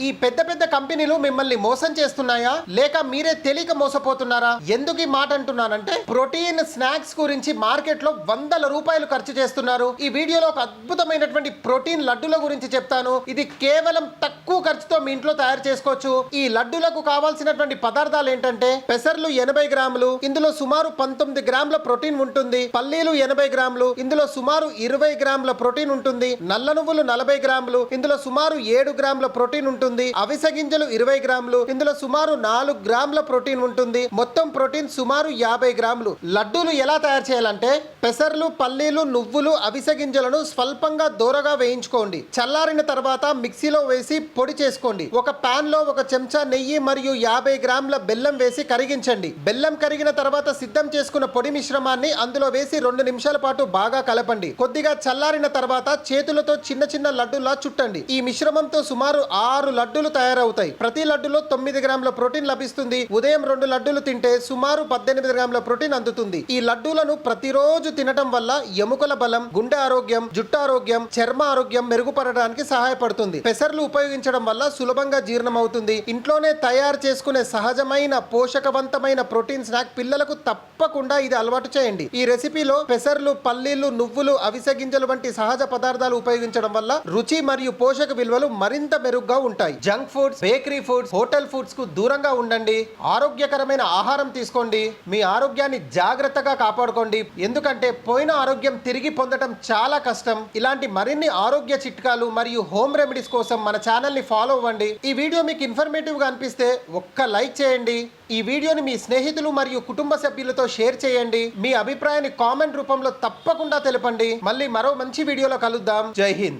ఈ పెద్ద పెద్ద కంపెనీలు మిమ్మల్ని మోసం చేస్తున్నాయా లేక మీరే తెలియక మోసపోతున్నారా? ఎందుకు ఈ మాట అంటున్నానంటే ప్రోటీన్ స్నాక్స్ గురించి మార్కెట్ లో వందల రూపాయలు ఖర్చు చేస్తున్నారు. ఈ వీడియోలో ఒక అద్భుతమైనటువంటి ప్రోటీన్ లడ్డుల గురించి చెప్తాను. ఇది కేవలం తక్కువ ఖర్చుతో మీ ఇంట్లో తయారు చేసుకోవచ్చు. ఈ లడ్డులకు కావాల్సినటువంటి పదార్థాలు ఏంటంటే పెసర్లు 80 గ్రాములు, ఇందులో సుమారు 19 గ్రాముల ప్రోటీన్ ఉంటుంది. పల్లీలు 80 గ్రాములు, ఇందులో సుమారు 20 గ్రాముల ప్రోటీన్ ఉంటుంది. నల్ల నువ్వులు 40 గ్రాములు, ఇందులో సుమారు 7 గ్రాముల ప్రోటీన్ ఉంటుంది. అవిసె గింజలు 20 గ్రాములు, ఇందులో సుమారు 4 గ్రాముల ప్రోటీన్ ఉంటుంది. మొత్తం ప్రోటీన్ సుమారు 50 గ్రాములు. లడ్డూలు ఎలా తయారు చేయాలంటే పెసర్లు, పల్లీలు, నువ్వులు, అవిసె గింజలను స్వల్పంగా దూరగా వేయించుకోండి. చల్లారిన తర్వాత మిక్సీలో వేసి పొడి చేసుకోండి. ఒక పాన్ లో 1 చెంచా నెయ్యి మరియు 50 గ్రాముల బెల్లం వేసి కరిగించండి. బెల్లం కరిగిన తర్వాత సిద్ధం చేసుకున్న పొడి మిశ్రమాన్ని అందులో వేసి 2 నిమిషాల పాటు బాగా కలపండి. కొద్దిగా చల్లారిన తర్వాత చేతులతో చిన్న చిన్న లడ్డూలా చుట్టండి. ఈ మిశ్రమంతో సుమారు 6 లడ్డూలు తయారవుతాయి. ప్రతి లడ్డులో 9 గ్రాముల ప్రోటీన్ లభిస్తుంది. ఉదయం 2 లడ్డూలు తింటే సుమారు 18 గ్రాముల ప్రోటీన్ అందుతుంది. ఈ లడ్డూలను ప్రతిరోజు తినడం వల్ల ఎముకల బలం, గుండె ఆరోగ్యం, జుట్టు ఆరోగ్యం, చర్మ ఆరోగ్యం మెరుగుపడడానికి సహాయపడుతుంది. పెసర్లు ఉపయోగించడం వల్ల సులభంగా జీర్ణం అవుతుంది. ఇంట్లోనే తయారు చేసుకునే సహజమైన పోషకవంతమైన ప్రోటీన్ స్నాక్ పిల్లలకు తప్పకుండా ఇది అలవాటు చేయండి. ఈ రెసిపీలో పెసర్లు, పల్లీలు, నువ్వులు, అవిసె గింజలు వంటి సహజ పదార్థాలు ఉపయోగించడం వల్ల రుచి మరియు పోషక విలువలు మరింత మెరుగ్గా ఉంటాయి. Junk foods, bakery foods, hotel foods కు దూరంగా ఉండండి. ఆరోగ్యకరమైన ఆహారం తీసుకోండి. మీ ఆరోగ్యాన్ని జాగ్రత్తగా కాపాడుకోండి. ఎందుకంటే పోయిన ఆరోగ్యం తిరిగి పొందడం చాలా కష్టం. ఇలాంటి మరిన్ని ఆరోగ్య చిట్కాలు మరియు హోమ్ రెమెడీస్ కోసం మన ఛానల్ ని ఫాలో అవ్వండి. ఈ వీడియో మీకు ఇన్ఫర్మేటివ్ గా అనిపిస్తే ఒక్క లైక్ చేయండి. ఈ వీడియోని మీ స్నేహితులు మరియు కుటుంబ సభ్యులతో షేర్ చేయండి. మీ అభిప్రాయాన్ని కామెంట్ రూపంలో తప్పకుండా తెలపండి. మళ్ళీ మరో మంచి వీడియోలో కలుద్దాం. జై హింద్.